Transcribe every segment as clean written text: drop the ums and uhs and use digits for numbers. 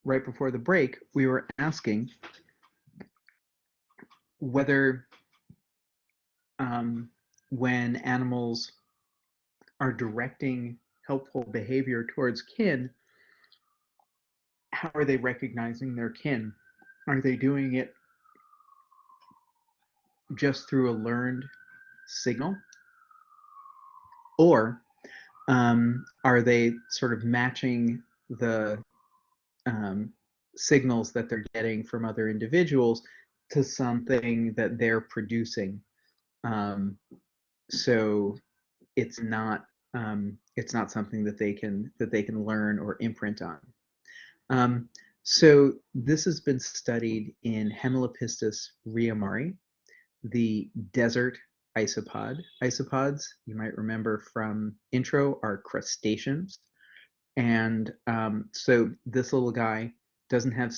right before the break, we were asking whether um, when animals are directing helpful behavior towards kin, how are they recognizing their kin? Are they doing it just through a learned signal? Or are they sort of matching the um, signals that they're getting from other individuals to something that they're producing? Um, so it's not something that they can learn or imprint on. Um, so this has been studied in Hemelipistus riamari, the desert isopod. Isopods, you might remember from intro, are crustaceans. And so this little guy doesn't have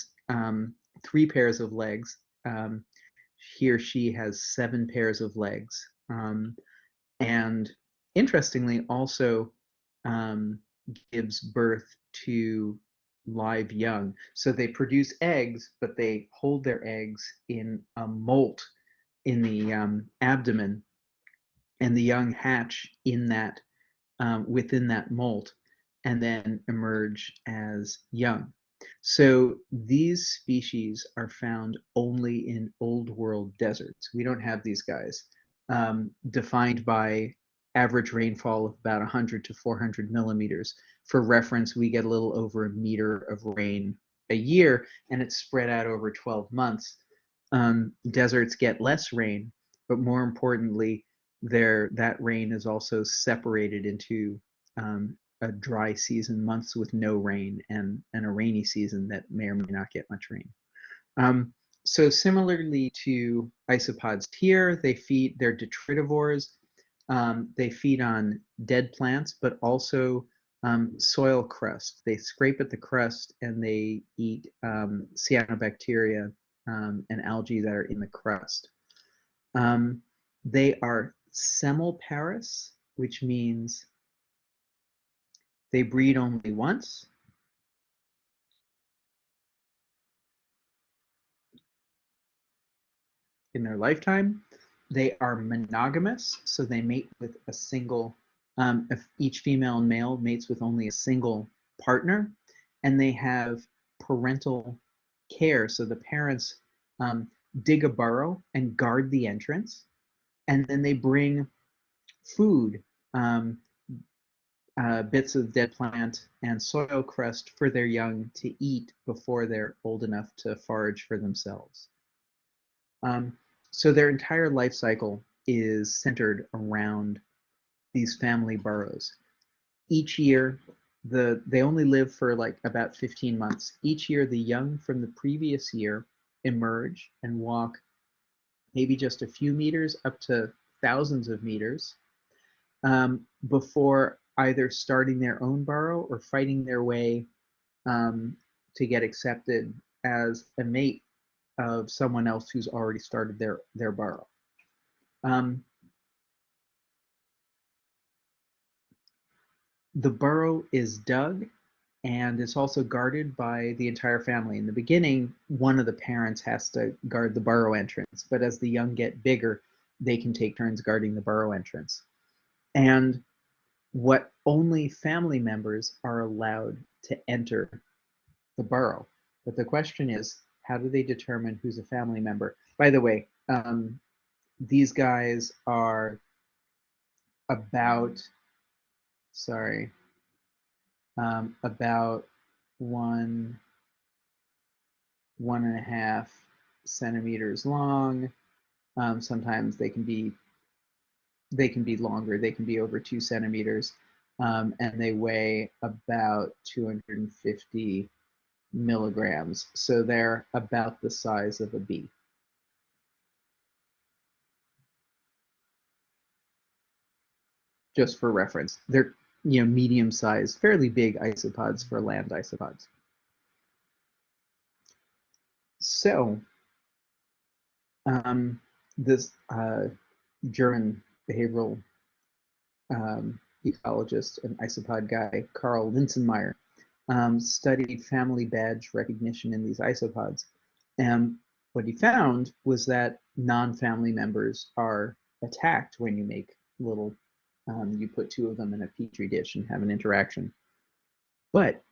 3 pairs of legs. Um, he or she has 7 pairs of legs. And interestingly, also um, gives birth to live young. So they produce eggs, but they hold their eggs in a molt in the abdomen, and the young hatch in that within that molt, and then emerge as young. So these species are found only in old world deserts. We don't have these guys, defined by average rainfall of about 100 to 400 millimeters. For reference, we get a little over a meter of rain a year, and it's spread out over 12 months. Deserts get less rain, but more importantly, that rain is also separated into a dry season, months with no rain, and a rainy season that may or may not get much rain. Um, so similarly to isopods here, they're detritivores. They feed on dead plants, but also soil crust. They scrape at the crust and they eat cyanobacteria and algae that are in the crust. Um, they are semelparous, which means they breed only once. In their lifetime. They are monogamous, so they mate with a single, if each female and male mates with only a single partner, and they have parental care. So the parents um, dig a burrow and guard the entrance, and then they bring food, um, bits of dead plant and soil crust for their young to eat before they're old enough to forage for themselves. Um, so their entire life cycle is centered around these family burrows. Each year, they only live for like about 15 months. Each year, the young from the previous year emerge and walk maybe just a few meters up to thousands of meters before either starting their own burrow or fighting their way to get accepted as a mate of someone else who's already started their burrow. Um, the burrow is dug and it's also guarded by the entire family. In the beginning, one of the parents has to guard the burrow entrance, but as the young get bigger, they can take turns guarding the burrow entrance. And what only family members are allowed to enter the burrow. But the question is, how do they determine who's a family member? By the way, these guys are about, sorry, about 1.5 centimeters long. Sometimes they can be longer. They can be over 2 centimeters, and they weigh about 250 milligrams. So they're about the size of a bee. Just for reference, they're medium-sized, fairly big isopods for land isopods. So this German behavioral ecologist and isopod guy, Carl Linsenmeyer, studied family badge recognition in these isopods. And what he found was that non-family members are attacked when you make little, you put two of them in a petri dish and have an interaction. But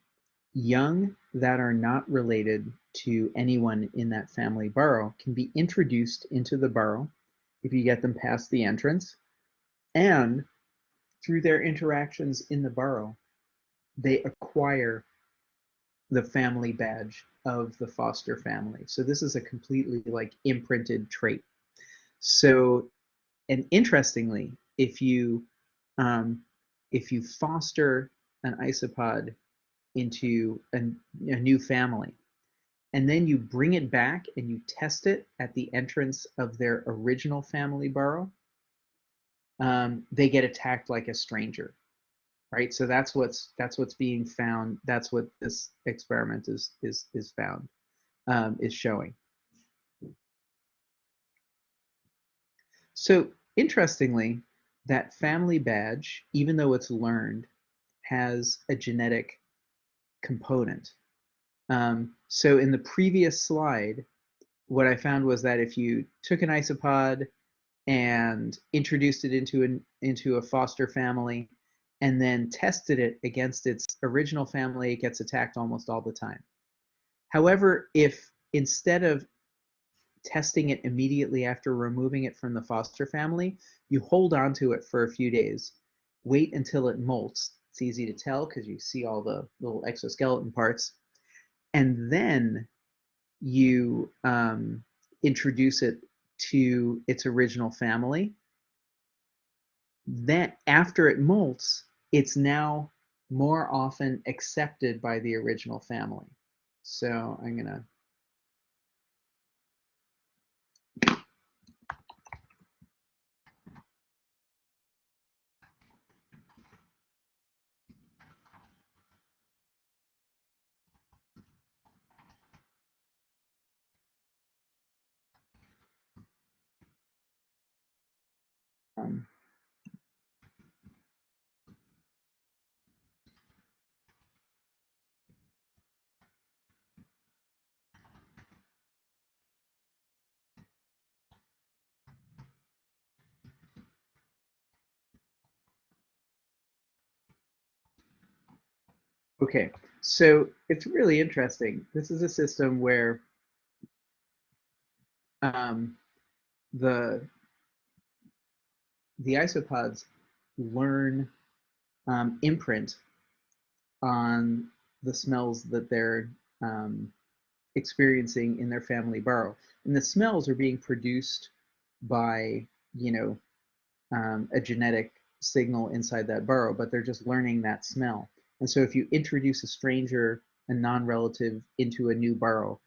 young that are not related to anyone in that family burrow can be introduced into the burrow if you get them past the entrance. And through their interactions in the burrow, they acquire the family badge of the foster family. So this is a completely like imprinted trait. So, and interestingly, um, if you foster an isopod into a new family, and then you bring it back and you test it at the entrance of their original family burrow, they get attacked like a stranger, right? So that's what's being found. That's what this experiment is found is showing. So interestingly, that family badge, even though it's learned, has a genetic component. So in the previous slide, what I found was that if you took an isopod and introduced it into a foster family and then tested it against its original family, it gets attacked almost all the time. However, if instead of testing it immediately after removing it from the foster family, you hold on to it for a few days, wait until it molts. It's easy to tell because you see all the little exoskeleton parts, and then you introduce it to its original family. Then after it molts, it's now more often accepted by the original family. So I'm gonna um, okay, so it's really interesting. This is a system where um, the the isopods learn imprint on the smells that they're um, experiencing in their family burrow, and the smells are being produced by you know a genetic signal inside that burrow, but they're just learning that smell. And so if you introduce a stranger, a non-relative, into a new burrow,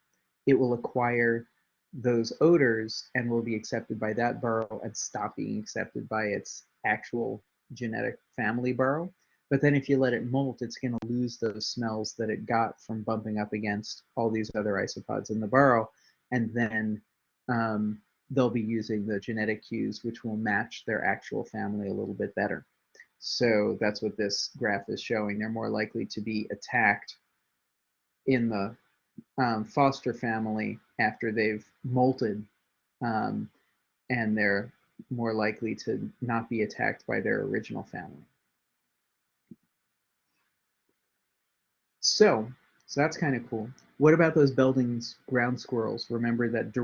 it will acquire those odors and will be accepted by that burrow and stop being accepted by its actual genetic family burrow. But then if you let it molt, it's going to lose those smells that it got from bumping up against all these other isopods in the burrow. And then they'll be using the genetic cues, which will match their actual family a little bit better. So that's what this graph is showing. They're more likely to be attacked in the foster family after they've molted, um, and they're more likely to not be attacked by their original family. So, so that's kind of cool. What about those Belding's ground squirrels? Remember that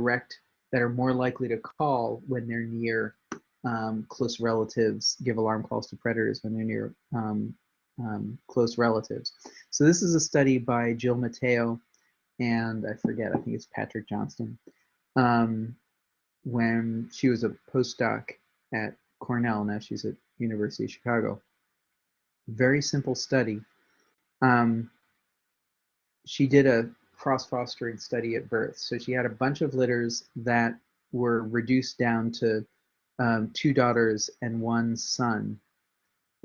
are more likely to call when they're near close relatives, give alarm calls to predators when they're near close relatives. So this is a study by Jill Matteo and I forget, I think it's Patrick Johnston, um, when she was a postdoc at Cornell. Now she's at University of Chicago. Very simple study. Um, she did a cross-fostering study at birth. So she had a bunch of litters that were reduced down to two daughters and one son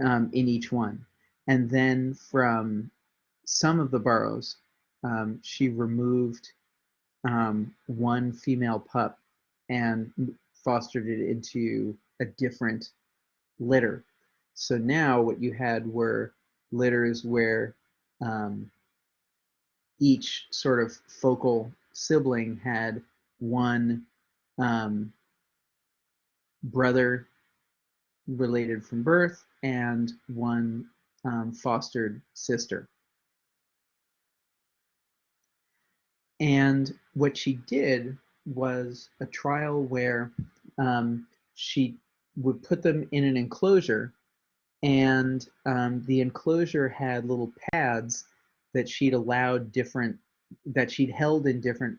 in each one. And then from some of the burrows, she removed one female pup and fostered it into a different litter. So now what you had were litters where um, each sort of focal sibling had one brother related from birth and one fostered sister. And what she did was a trial where she would put them in an enclosure, and the enclosure had little pads that she'd allowed different, that she'd held in different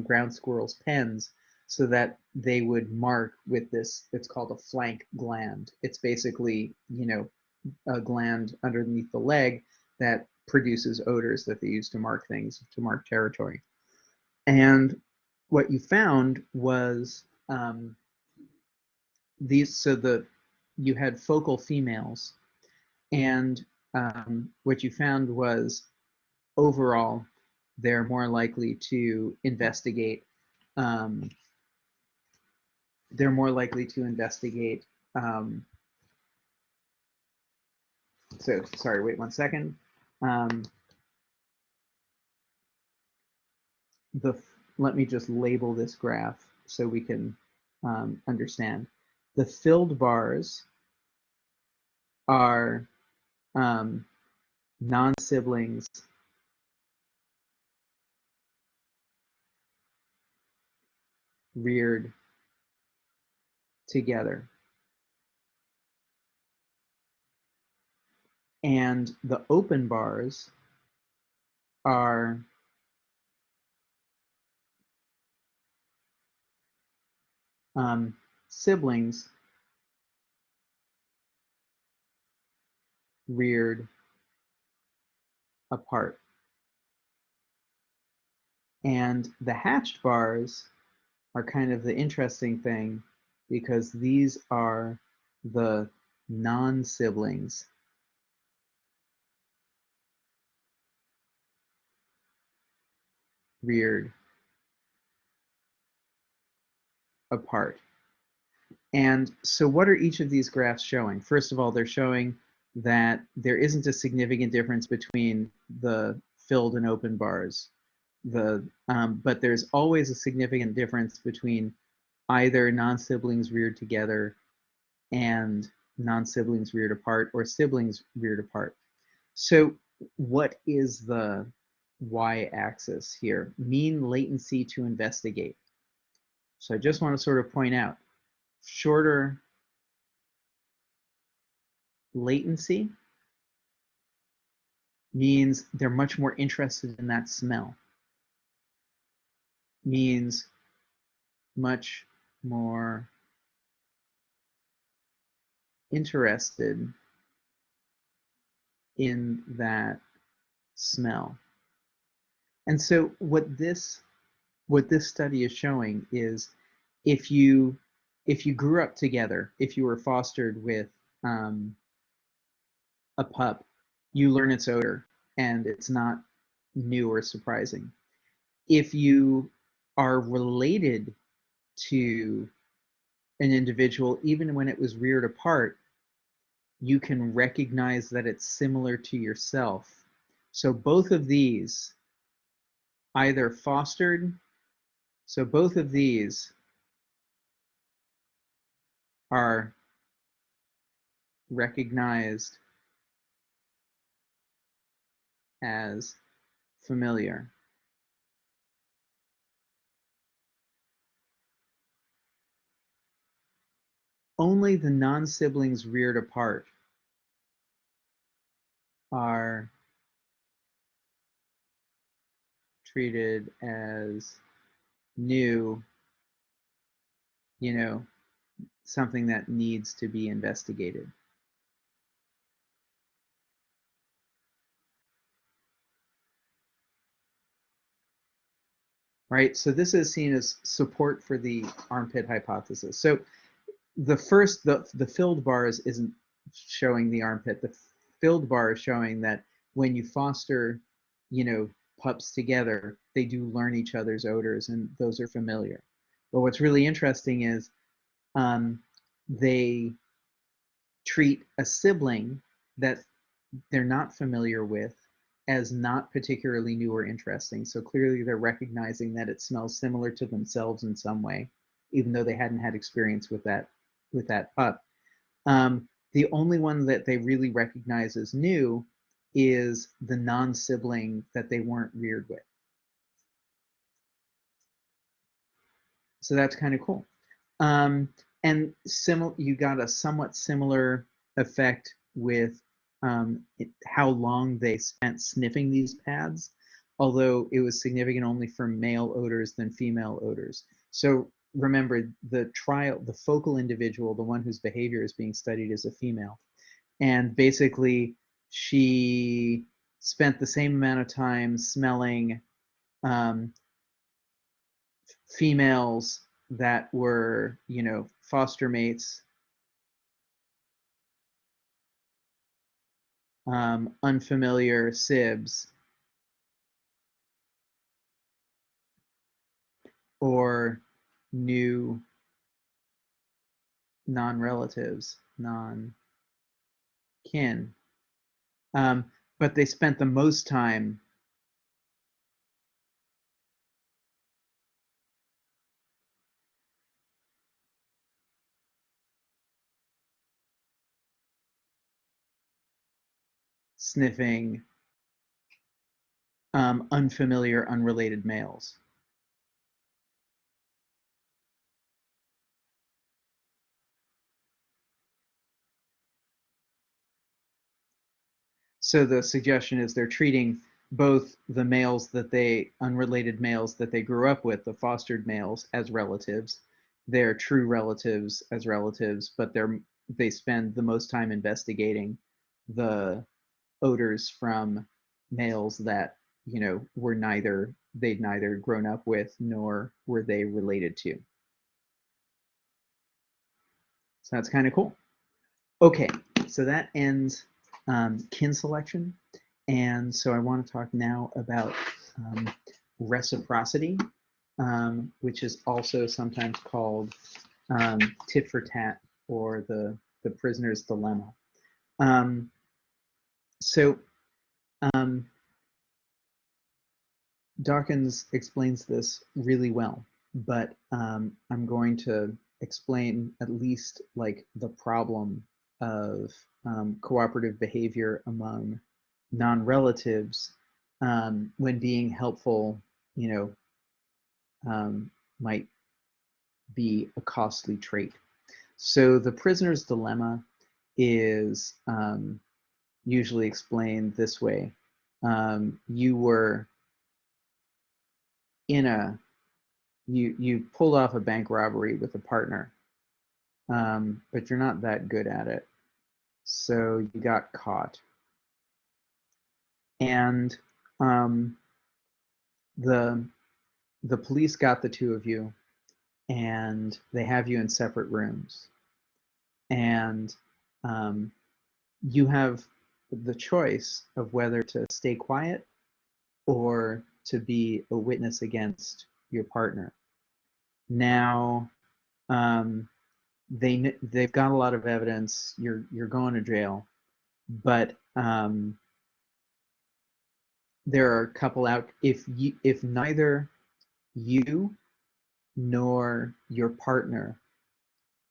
ground squirrels' pens, so that they would mark with this. It's called a flank gland. It's basically, a gland underneath the leg that produces odors that they use to mark things, to mark territory. And what you found was you had focal females, and what you found was overall they're more likely to investigate. Um, they're more likely to investigate. So sorry, wait 1 second. Um, the Let me just label this graph so we can understand. The filled bars are non-siblings reared together. And the open bars are siblings reared apart. And the hatched bars are kind of the interesting thing, because these are the non-siblings reared apart. And so what are each of these graphs showing? First of all, they're showing that there isn't a significant difference between the filled and open bars. But there's always a significant difference between either non-siblings reared together and non-siblings reared apart, or siblings reared apart. So what is the y-axis here? Mean latency to investigate. So I just want to sort of point out, shorter latency means they're much more interested in that smell, means much more interested in that smell. And so what this study is showing is, if you grew up together, if you were fostered with a pup, you learn its odor, and it's not new or surprising. If you are related to an individual, even when it was reared apart, you can recognize that it's similar to yourself. So both of these, either fostered, so both of these are recognized as familiar. Only the non-siblings reared apart are treated as new, something that needs to be investigated. Right? So this is seen as support for the armpit hypothesis. So the filled bars isn't showing the armpit. The filled bar is showing that when you foster, pups together, they do learn each other's odors, and those are familiar. But what's really interesting is they treat a sibling that they're not familiar with as not particularly new or interesting. So clearly they're recognizing that it smells similar to themselves in some way, even though they hadn't had experience with that pup. The only one that they really recognize as new is the non-sibling that they weren't reared with. So that's kind of cool. And you got a somewhat similar effect with how long they spent sniffing these pads, although it was significant only for male odors than female odors. So remember, the focal individual, the one whose behavior is being studied, is a female. And basically, she spent the same amount of time smelling um, females that were, foster mates, unfamiliar sibs, or new non-relatives, non-kin. But they spent the most time sniffing unfamiliar, unrelated males. So the suggestion is they're treating both the unrelated males that they grew up with, the fostered males, as relatives, their true relatives as relatives, but they spend the most time investigating the odors from males that, they'd neither grown up with nor were they related to. So that's kind of cool. Okay, so that ends kin selection. And so I want to talk now about reciprocity, which is also sometimes called tit for tat, or the prisoner's dilemma. Um, so um, Dawkins explains this really well, but I'm going to explain at least like the problem of cooperative behavior among non-relatives when being helpful, you know, might be a costly trait. So the prisoner's dilemma is usually explained this way. You were in a you pulled off a bank robbery with a partner, but you're not that good at it, so you got caught, and um, the the police got the two of you, and they have you in separate rooms, and um, you have the choice of whether to stay quiet or to be a witness against your partner. Now, um, they've got a lot of evidence. You're going to jail, but there are a couple out. If neither you nor your partner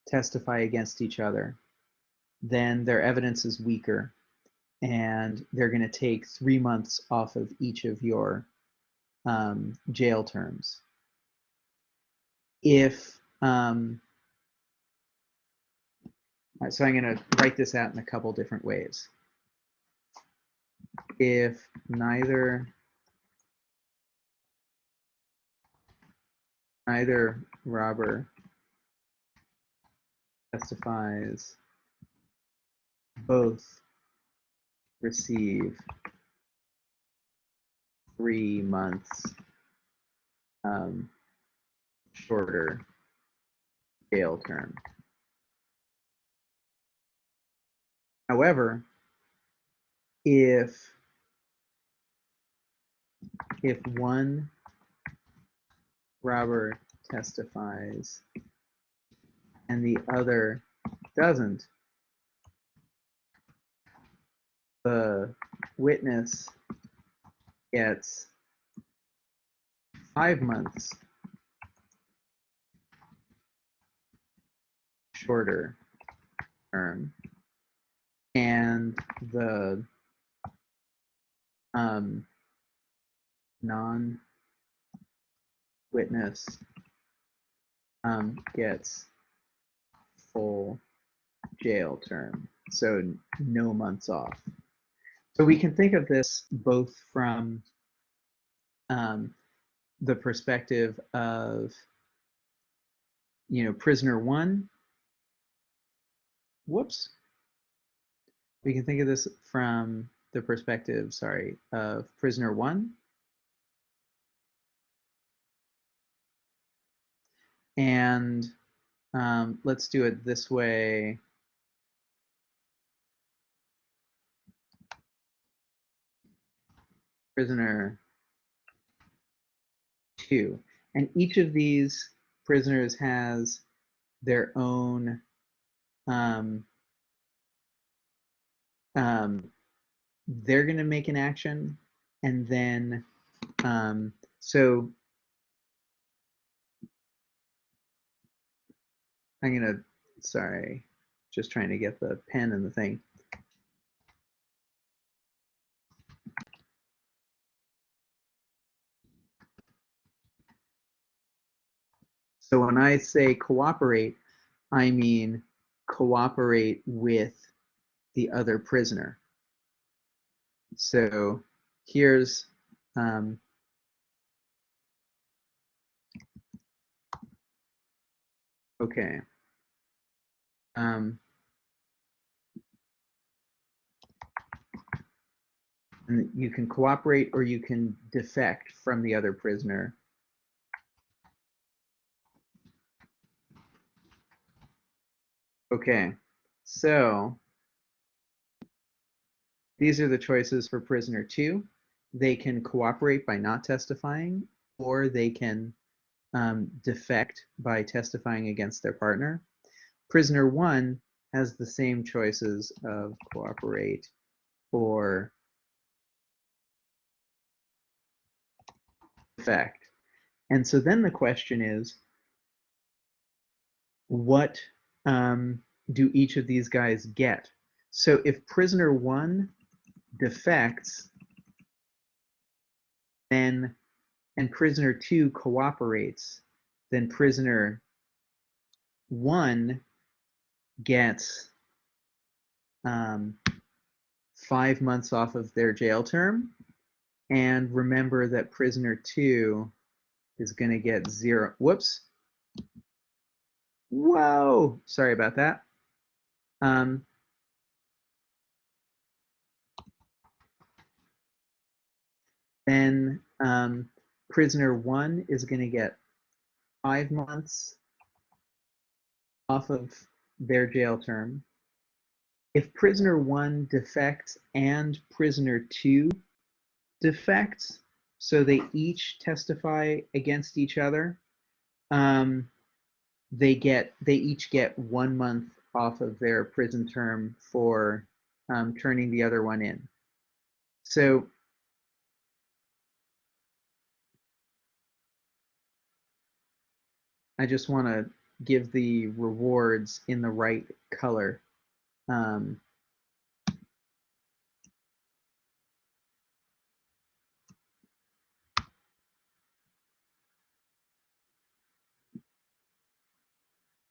testify against each other, then their evidence is weaker, and they're going to take 3 months off of each of your jail terms. If so, I'm going to write this out in a couple different ways. If neither robber testifies, both receive 3 months shorter jail term. However, if one robber testifies and the other doesn't, the witness gets 5 months shorter term, and the non-witness gets full jail term, so no months off. So we can think of this both from the perspective of, prisoner one. Whoops. We can think of this from the perspective, of prisoner one. And let's do it this way. Prisoner two. And each of these prisoners has their own they're going to make an action, and then so I'm going to, just trying to get the pen and the thing. So when I say cooperate, I mean cooperate with the other prisoner. So here's okay. And you can cooperate or you can defect from the other prisoner. Okay, so these are the choices for prisoner two. They can cooperate by not testifying, or they can defect by testifying against their partner. Prisoner one has the same choices of cooperate or defect. And so then the question is, what do each of these guys get? So if prisoner one defects, then, and prisoner two cooperates, then prisoner one gets 5 months off of their jail term. And remember that prisoner two is going to get 0. Whoops. Whoa. Sorry about that. Then prisoner one is going to get 5 months off of their jail term. If prisoner one defects and prisoner two defects, so they each testify against each other, they each get 1 month off of their prison term for turning the other one in. So I just want to give the rewards in the right color.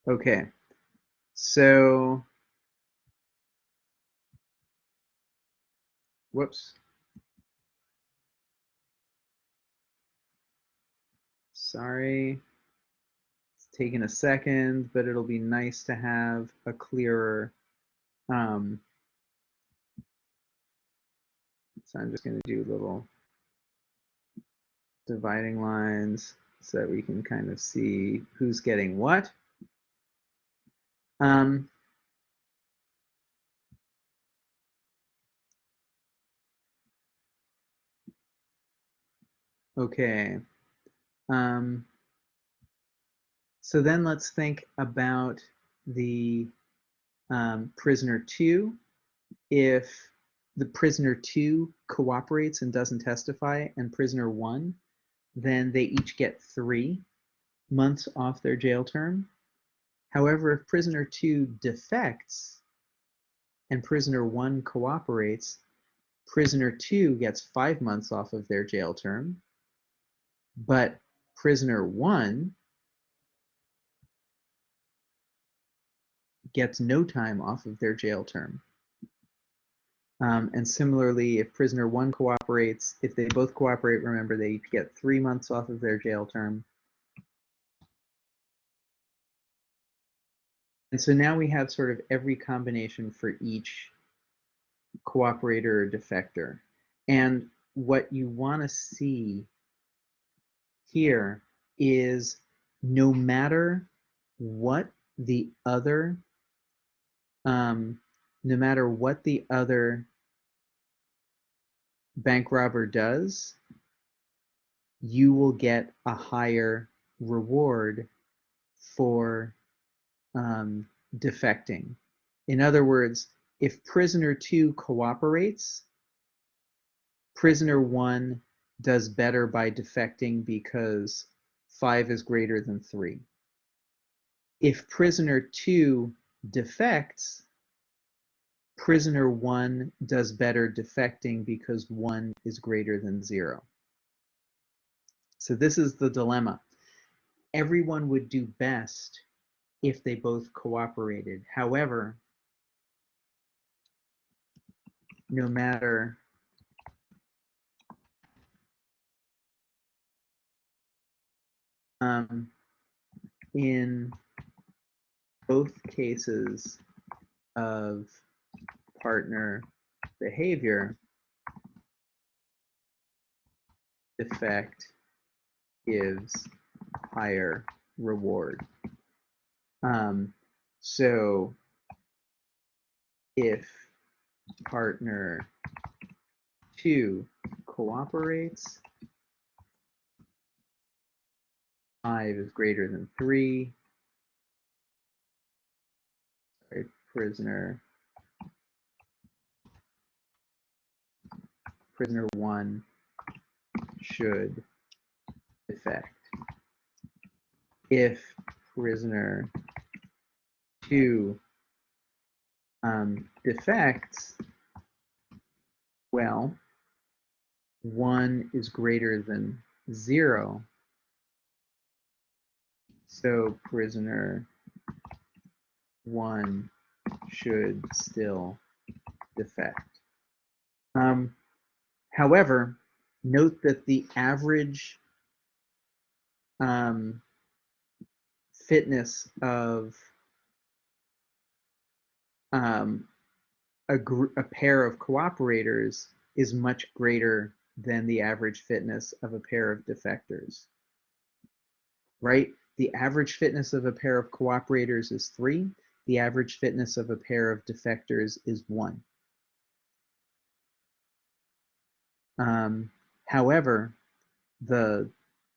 Okay, so whoops. Sorry. It's taking a second, but it'll be nice to have a clearer. So I'm just going to do little dividing lines so that we can kind of see who's getting what. Okay. So then let's think about the prisoner two. If the prisoner 2 cooperates and doesn't testify, and prisoner 1, then they each get 3 months off their jail term. However, if prisoner 2 defects and prisoner 1 cooperates, prisoner 2 gets 5 months off of their jail term, but prisoner 1 gets no time off of their jail term. And similarly, if prisoner 1 cooperates, if they both cooperate, remember, they each get 3 months off of their jail term. And so now we have sort of every combination for each cooperator or defector. And what you want to see here is no matter what the other bank robber does, you will get a higher reward for defecting. In other words, if prisoner 2 cooperates, prisoner 1 does better by defecting because 5 is greater than 3. If prisoner 2 defects, prisoner 1 does better defecting because 1 is greater than 0. So this is the dilemma. Everyone would do best if they both cooperated. However, no matter in both cases of partner behavior, defect gives higher reward. So if partner 2 cooperates, 5 is greater than 3. Sorry, prisoner 1 should defect. If prisoner 2 defects, well, 1 is greater than 0, so prisoner 1 should still defect. However, note that the average fitness of a pair of cooperators is much greater than the average fitness of a pair of defectors, right? The average fitness of a pair of cooperators is 3. The average fitness of a pair of defectors is 1. However, the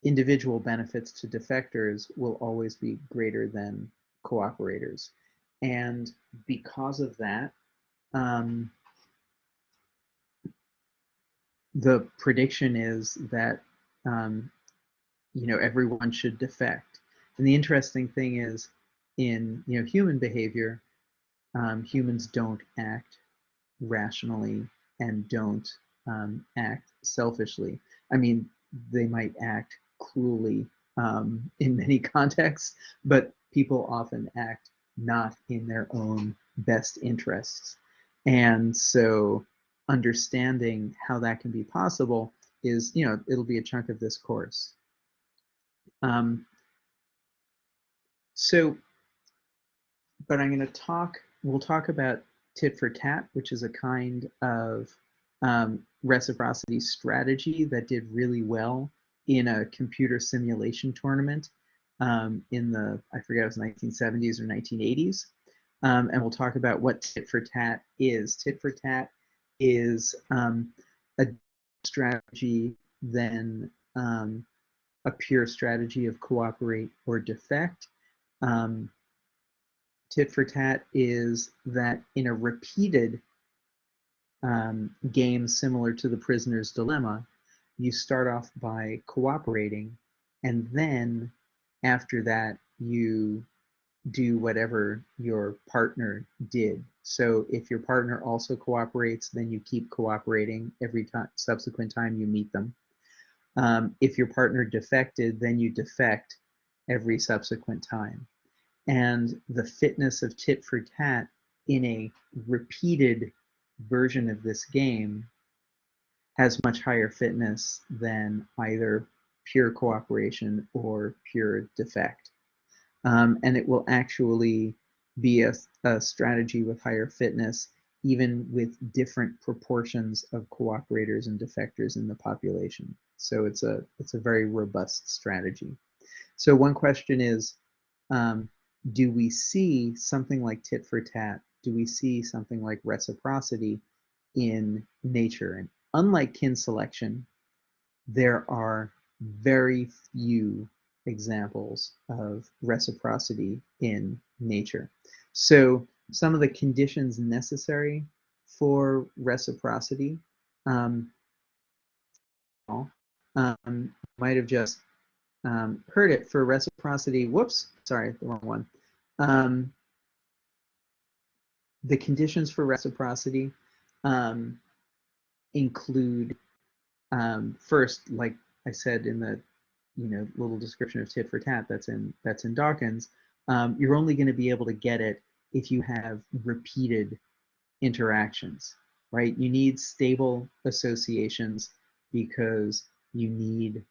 individual benefits to defectors will always be greater than cooperators. And because of that, the prediction is that everyone should defect. And the interesting thing is, in human behavior, humans don't act rationally and don't act selfishly. I mean, they might act cruelly in many contexts, but people often act not in their own best interests. And so understanding how that can be possible is, it'll be a chunk of this course. But we'll talk about tit for tat, which is a kind of reciprocity strategy that did really well in a computer simulation tournament in the, I forget, it was 1970s or 1980s. And we'll talk about what tit for tat is. Tit for tat is a strategy than a pure strategy of cooperate or defect. Tit for tat is that in a repeated game similar to the prisoner's dilemma, you start off by cooperating, and then after that, you do whatever your partner did. So if your partner also cooperates, then you keep cooperating every time, subsequent time you meet them. If your partner defected, then you defect every subsequent time. And the fitness of tit for tat in a repeated version of this game has much higher fitness than either pure cooperation or pure defect. And it will actually be a strategy with higher fitness, even with different proportions of cooperators and defectors in the population. So it's a very robust strategy. So one question is, um, do we see something like tit for tat? Do we see something like reciprocity in nature? And unlike kin selection, there are very few examples of reciprocity in nature. So some of the conditions necessary for reciprocity, um, might have just heard it for reciprocity. Whoops, sorry, the wrong one. Um, the conditions for reciprocity um, include first, like I said in the little description of tit for tat that's in Dawkins, you're only going to be able to get it if you have repeated interactions, right? You need stable associations because you need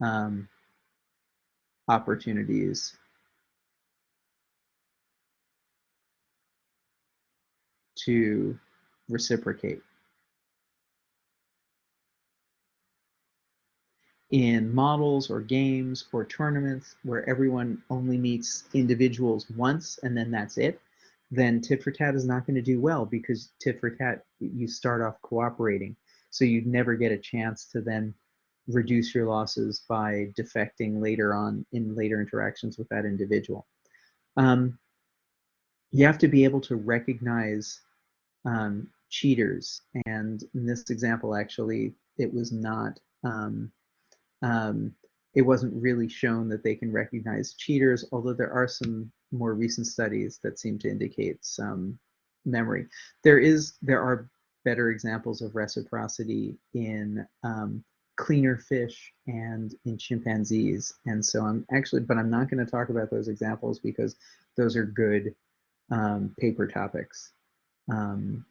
um, opportunities to reciprocate. In models or games or tournaments where everyone only meets individuals once and then that's it, then tit for tat is not going to do well because tit for tat, you start off cooperating. So you'd never get a chance to then reduce your losses by defecting later on in later interactions with that individual. Um, you have to be able to recognize cheaters. And in this example, actually, it was not um, it wasn't really shown that they can recognize cheaters, although there are some more recent studies that seem to indicate some memory. There are better examples of reciprocity in cleaner fish and in chimpanzees, and so I'm not going to talk about those examples because those are good paper topics.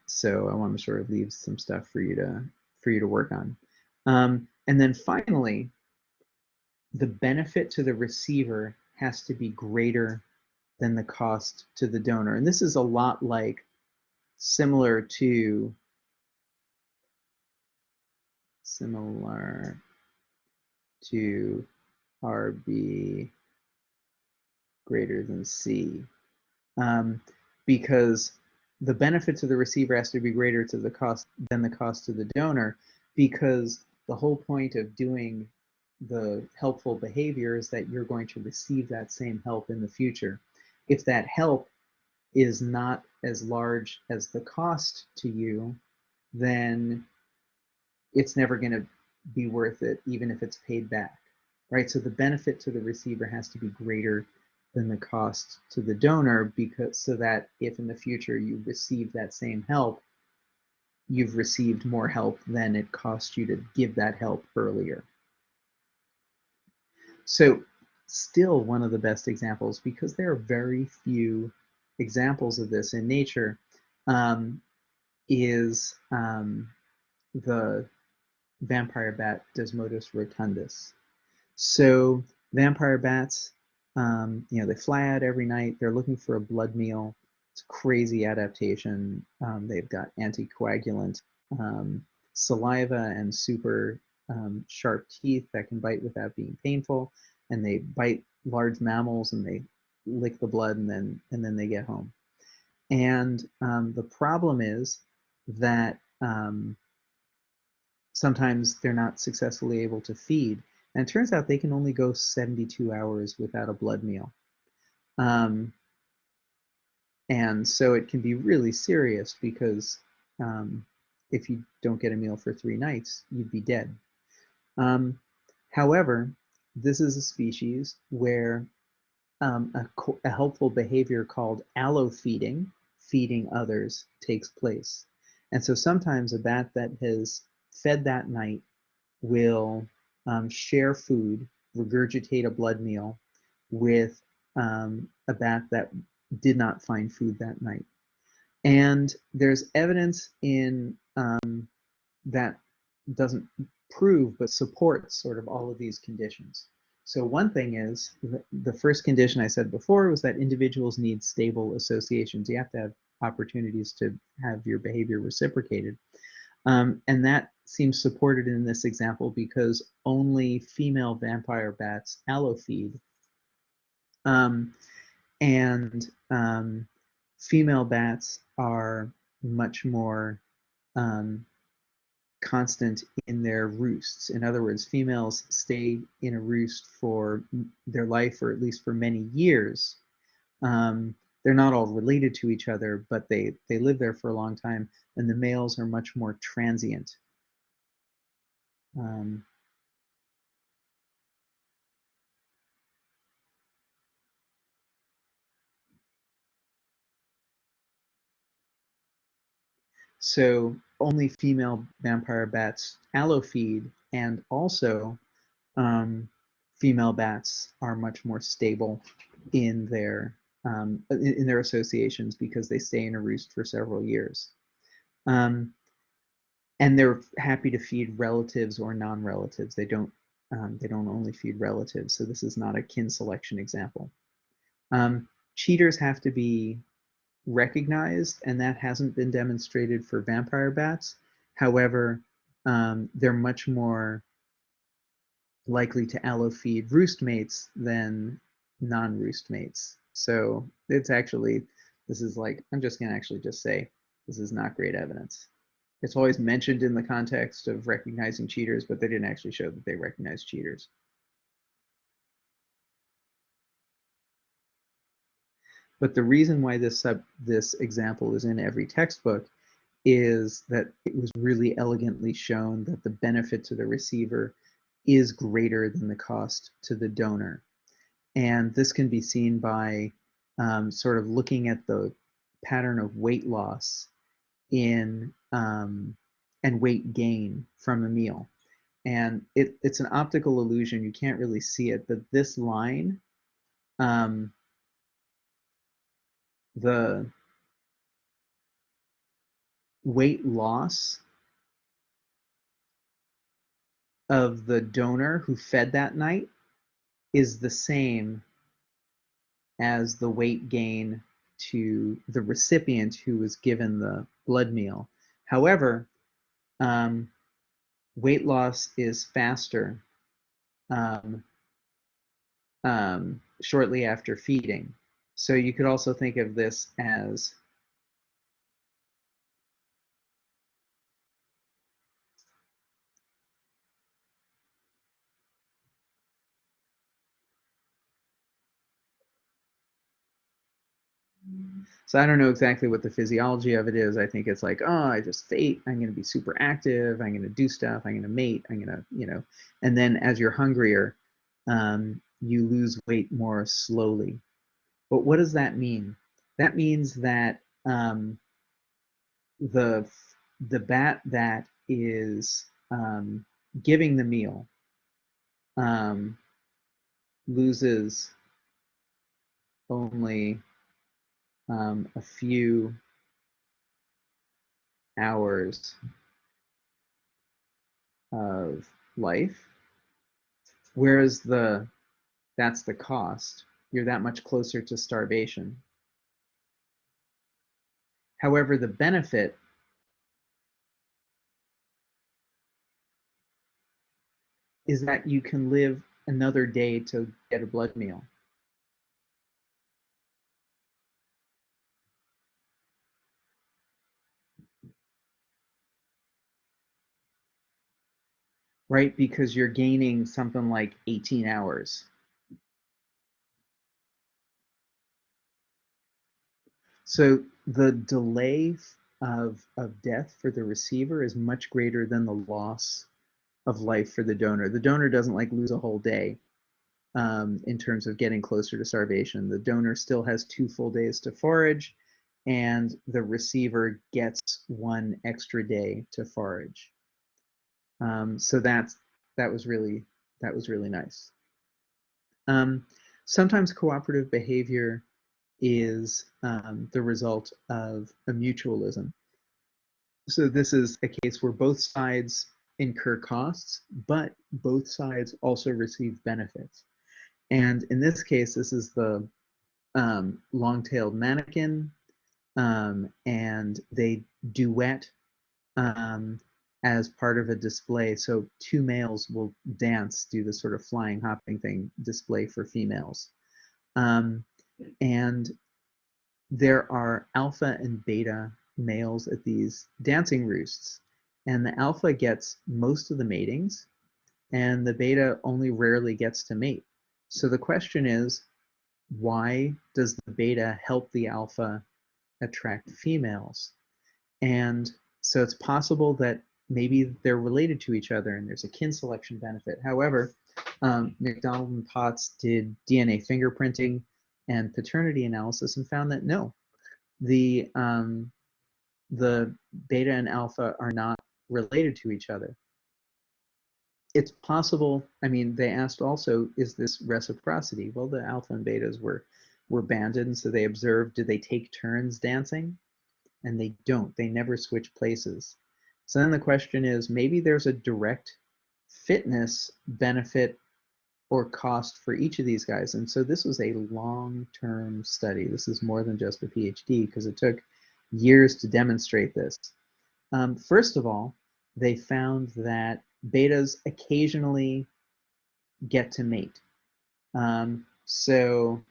So I want to sort of leave some stuff for you to work on. And then finally, the benefit to the receiver has to be greater than the cost to the donor. And this is a lot like similar to RB greater than C. Because the benefit to the receiver has to be greater to the cost than the cost to the donor, because the whole point of doing the helpful behavior is that you're going to receive that same help in the future. If that help is not as large as the cost to you, then it's never going to be worth it, even if it's paid back, right? So the benefit to the receiver has to be greater than the cost to the donor, because so that if in the future you receive that same help, you've received more help than it cost you to give that help earlier. So still one of the best examples, because there are very few examples of this in nature, is the vampire bat Desmodus rotundus. So vampire bats, they fly out every night. They're looking for a blood meal. It's a crazy adaptation. They've got anticoagulant saliva and super sharp teeth that can bite without being painful. And they bite large mammals and they lick the blood and then they get home. And the problem is that sometimes they're not successfully able to feed. And it turns out they can only go 72 hours without a blood meal. Um, And so it can be really serious because um, if you don't get a meal for 3 nights, you'd be dead. Um, however, this is a species where a helpful behavior called allofeeding, feeding others, takes place. And so sometimes a bat that has fed that night will share food, regurgitate a blood meal with a bat that did not find food that night. And there's evidence in that doesn't prove but supports sort of all of these conditions. So one thing is the first condition I said before was that individuals need stable associations. You have to have opportunities to have your behavior reciprocated. And that seems supported in this example because only female vampire bats allofeed. Um, and female bats are much more um, constant in their roosts. In other words, females stay in a roost for their life, or at least for many years. They're not all related to each other, but they live there for a long time, and the males are much more transient. Um, so only female vampire bats allofeed, and also female bats are much more stable in their associations because they stay in a roost for several years. Um, and they're happy to feed relatives or non-relatives. They don't only feed relatives. So this is not a kin selection example. Cheaters have to be recognized, and that hasn't been demonstrated for vampire bats. However, they're much more likely to allofeed roost mates than non-roost mates. So it's actually, this is like, I'm just going to actually just say this is not great evidence. It's always mentioned in the context of recognizing cheaters, but they didn't actually show that they recognize cheaters. But the reason why this example is in every textbook is that it was really elegantly shown that the benefit to the receiver is greater than the cost to the donor. And this can be seen by sort of looking at the pattern of weight loss in and weight gain from a meal. And it's an optical illusion. You can't really see it, but this line, um, the weight loss of the donor who fed that night is the same as the weight gain to the recipient who was given the blood meal. However, um, weight loss is faster um, shortly after feeding. So you could also think of this as so I don't know exactly what the physiology of it is. I think it's like, oh, I just ate. I'm going to be super active. I'm going to do stuff. I'm going to mate. I'm going to. And then as you're hungrier, you lose weight more slowly. But what does that mean? That means that the the bat that is giving the meal um, loses only a few hours of life, whereas that's the cost. You're that much closer to starvation. However, the benefit is that you can live another day to get a blood meal. Right? Because you're gaining something like 18 hours. So the delay of death for the receiver is much greater than the loss of life for the donor. The donor doesn't like lose a whole day in terms of getting closer to starvation. The donor still has 2 full days to forage, and the receiver gets 1 extra day to forage. So that was really nice. Sometimes cooperative behavior is the result of a mutualism. So this is a case where both sides incur costs, but both sides also receive benefits. And in this case, this is the long-tailed mannequin, and they duet as part of a display. So 2 males will dance, do this sort of flying, hopping thing, display for females. And there are alpha and beta males at these dancing roosts. And the alpha gets most of the matings, and the beta only rarely gets to mate. So the question is, why does the beta help the alpha attract females? And so it's possible that maybe they're related to each other and there's a kin selection benefit. However, McDonald and Potts did DNA fingerprinting and paternity analysis and found that no, the beta and alpha are not related to each other. It's possible, I mean, they asked also, is this reciprocity? Well, the alpha and betas were banded, and so they observed, did they take turns dancing? And they don't. They never switch places. So then the question is, maybe there's a direct fitness benefit or cost for each of these guys. And so this was a long-term study. This is more than just a PhD because it took years to demonstrate this. First of all, they found that betas occasionally get to mate. So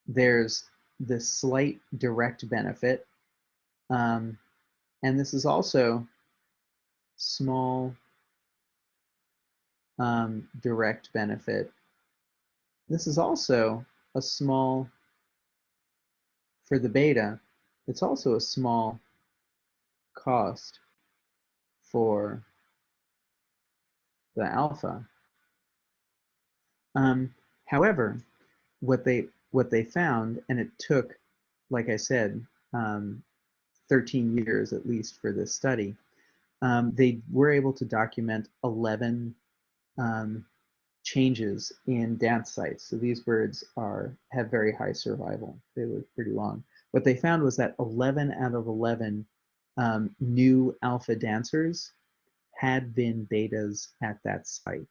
there's this slight direct benefit. And this is also small direct benefit. This is also a small, for the beta, it's also a small cost for the alpha. However, what they found, and it took, like I said, 13 years at least for this study, they were able to document 11 changes in dance sites. So these birds have very high survival. They live pretty long. What they found was that 11 out of 11 new alpha dancers had been betas at that site.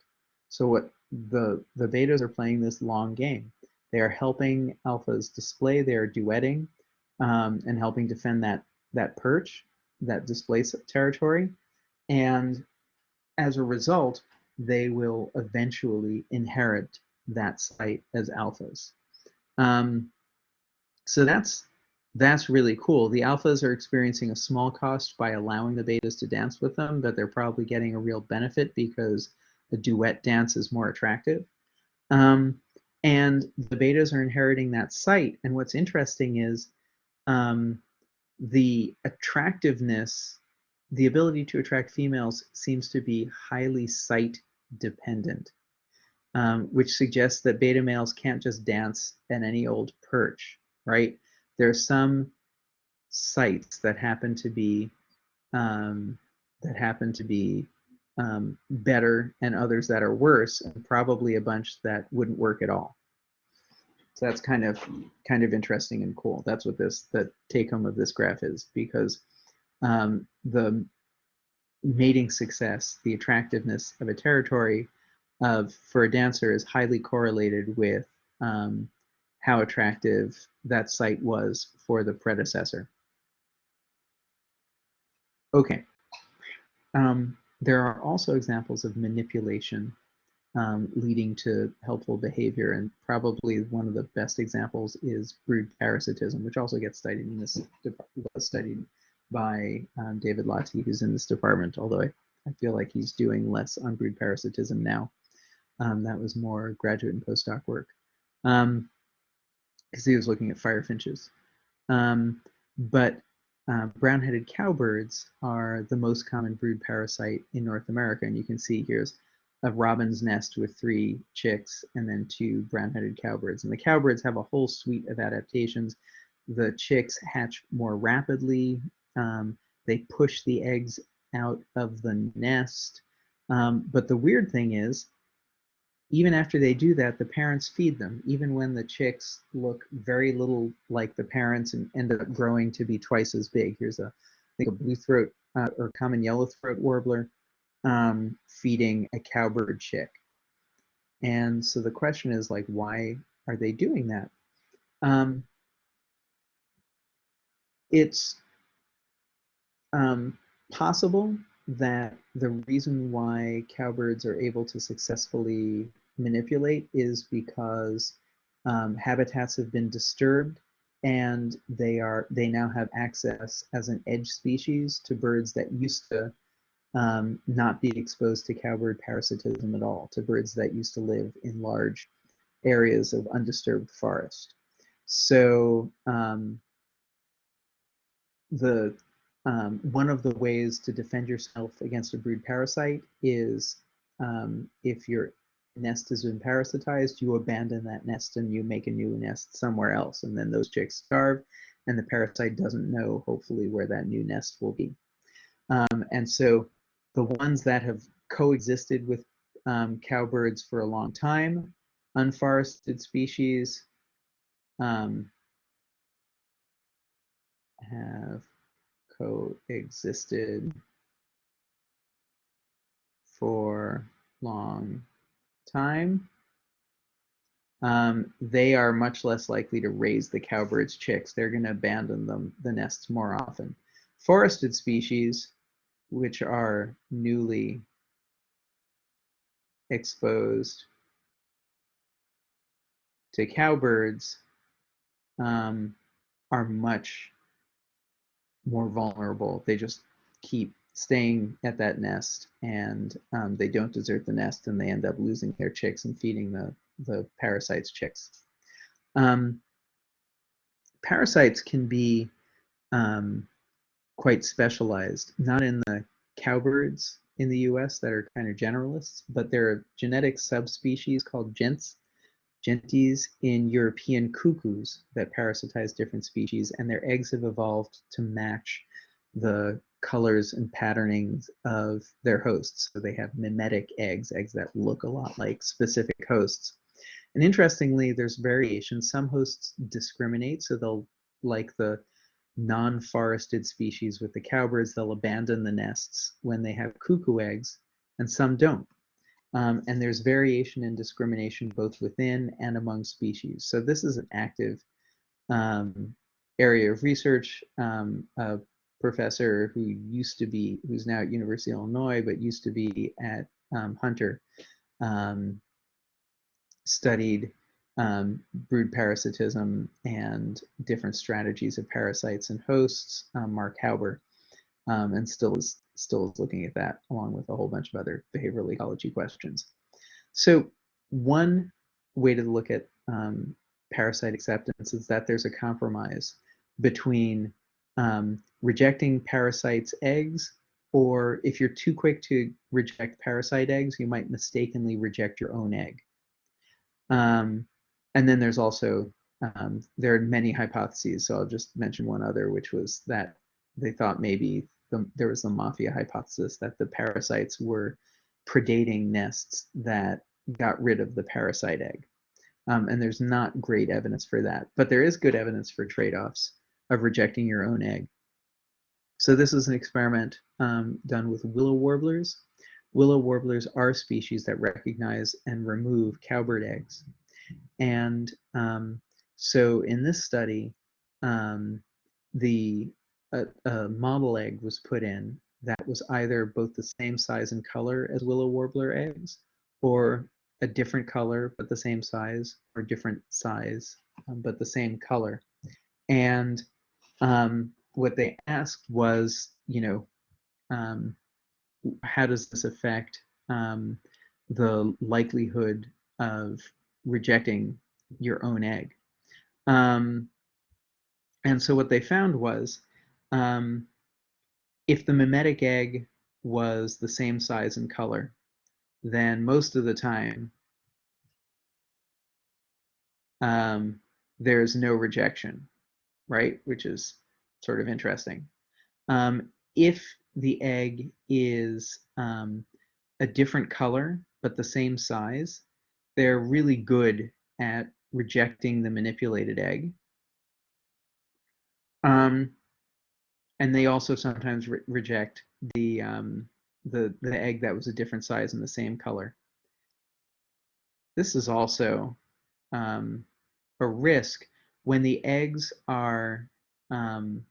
So what the betas are playing this long game. They are helping alphas display, they are duetting and helping defend that perch, that display territory. And as a result, they will eventually inherit that site as alphas. So that's really cool. The alphas are experiencing a small cost by allowing the betas to dance with them, but they're probably getting a real benefit because a duet dance is more attractive. And the betas are inheriting that site. And what's interesting is the attractiveness, the ability to attract females seems to be highly site dependent, which suggests that beta males can't just dance at any old perch, right? There's some sites that happen to be better and others that are worse, and probably a bunch that wouldn't work at all. So that's kind of interesting and cool. That's what the take home of this graph is, because the mating success, the attractiveness of a territory for a dancer is highly correlated with how attractive that site was for the predecessor. Okay. There are also examples of manipulation leading to helpful behavior, and probably one of the best examples is brood parasitism, which also gets studied in this was studied by David Lottie, who's in this department, although I feel like he's doing less on brood parasitism now. That was more graduate and postdoc work, because he was looking at firefinches. But brown-headed cowbirds are the most common brood parasite in North America, and you can see here's a robin's nest with 3 chicks and then 2 brown-headed cowbirds. And the cowbirds have a whole suite of adaptations. The chicks hatch more rapidly. They push the eggs out of the nest. But the weird thing is, even after they do that, the parents feed them, even when the chicks look very little like the parents and end up growing to be twice as big. Here's I think a blue throat or common yellow throat warbler feeding a cowbird chick. And so the question is like, why are they doing that? Um, it's possible that the reason why cowbirds are able to successfully manipulate is because habitats have been disturbed and they now have access as an edge species to birds that used to not be exposed to cowbird parasitism at all, to birds that used to live in large areas of undisturbed forest. So the one of the ways to defend yourself against a brood parasite is if your nest has been parasitized, you abandon that nest and you make a new nest somewhere else, and then those chicks starve, and the parasite doesn't know, hopefully, where that new nest will be. And so the ones that have coexisted with cowbirds for a long time, unforested species, um, have coexisted for long time, they are much less likely to raise the cowbird's chicks. They're going to abandon the nests more often. Forested species, which are newly exposed to cowbirds, are much more vulnerable. They just keep staying at that nest, and they don't desert the nest, and they end up losing their chicks and feeding the parasites' chicks. Parasites can be quite specialized, not in the cowbirds in the US that are kind of generalists, but there are genetic subspecies called gentes in European cuckoos that parasitize different species, and their eggs have evolved to match the colors and patternings of their hosts. So they have mimetic eggs, eggs that look a lot like specific hosts. And interestingly, there's variation. Some hosts discriminate, so they'll, like the non-forested species with the cowbirds, they'll abandon the nests when they have cuckoo eggs, and some don't. And there's variation in discrimination both within and among species. So this is an active area of research. A professor who's now at University of Illinois, but used to be at Hunter, studied brood parasitism and different strategies of parasites and hosts, Mark Hauber, and still is looking at that along with a whole bunch of other behavioral ecology questions. So one way to look at parasite acceptance is that there's a compromise between rejecting parasites' eggs, or if you're too quick to reject parasite eggs, you might mistakenly reject your own egg. And then there's also, there are many hypotheses, so I'll just mention one other, which was that they thought maybe there was the mafia hypothesis that the parasites were predating nests that got rid of the parasite egg. And there's not great evidence for that, but there is good evidence for trade-offs of rejecting your own egg. So this is an experiment done with willow warblers. Willow warblers are species that recognize and remove cowbird eggs. And so in this study, a model egg was put in that was either both the same size and color as willow warbler eggs, or a different color but the same size, or different size but the same color. And what they asked was, how does this affect the likelihood of rejecting your own egg? And so what they found was, um, if the mimetic egg was the same size and color, then most of the time um, there's no rejection, right? Which is sort of interesting. If the egg is a different color but the same size, they're really good at rejecting the manipulated egg. Um, and they also sometimes reject the egg that was a different size and the same color. This is also um, a risk when the eggs are um,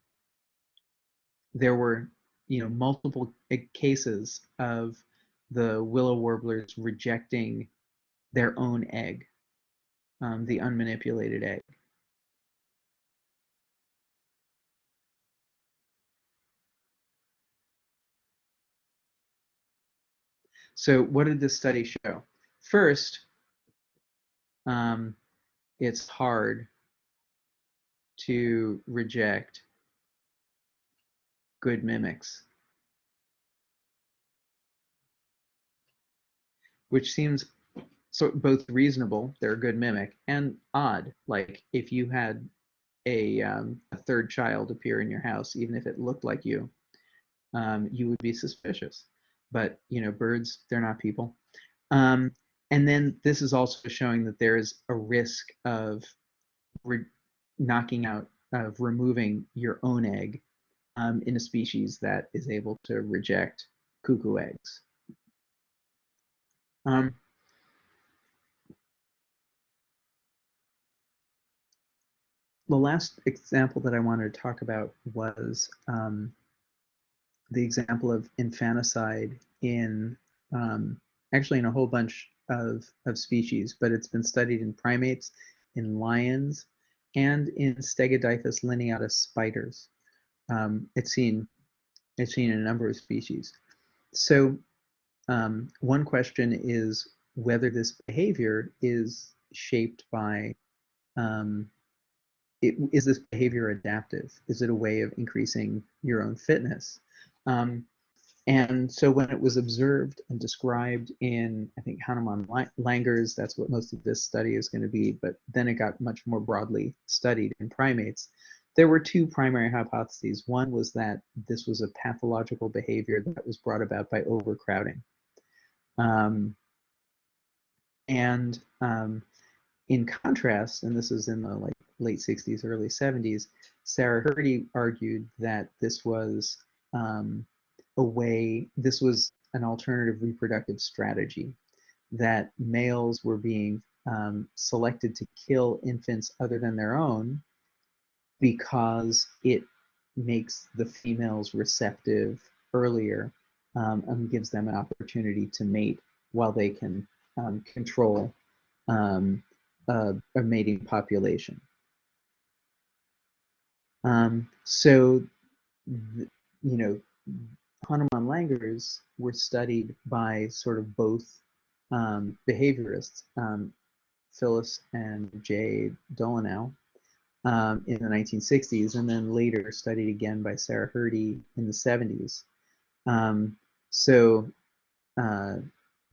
there were multiple cases of the willow warblers rejecting their own egg, the unmanipulated egg. So what did this study show? First, um, it's hard to reject good mimics, which seems so both reasonable, they're a good mimic, and odd. Like if you had a third child appear in your house, even if it looked like you would be suspicious. But birds, they're not people. Um, and then this is also showing that there is a risk of re- knocking out, of removing your own egg in a species that is able to reject cuckoo eggs. Um, the last example that I wanted to talk about was the example of infanticide in actually in a whole bunch of species, but it's been studied in primates, in lions, and in Stegodipus lineatus spiders. It's seen in a number of species. So one question is whether this behavior is shaped by um, is this behavior adaptive? Is it a way of increasing your own fitness? Um, And so when it was observed and described in, I think, Hahnemann Langers, that's what most of this study is going to be, but then it got much more broadly studied in primates. There were two primary hypotheses. One was that this was a pathological behavior that was brought about by overcrowding. Um, and in contrast, and this is in the late 60s, early 70s, Sarah Hrdy argued that this was this was an alternative reproductive strategy, that males were being selected to kill infants other than their own because it makes the females receptive earlier and gives them an opportunity to mate while they can control a mating population. So, you know, Hahnemann Langers were studied by sort of both behaviorists, Phyllis and Jay Dolinow, in the 1960s, and then later studied again by Sarah Hrdy in the 70s. Um, so uh,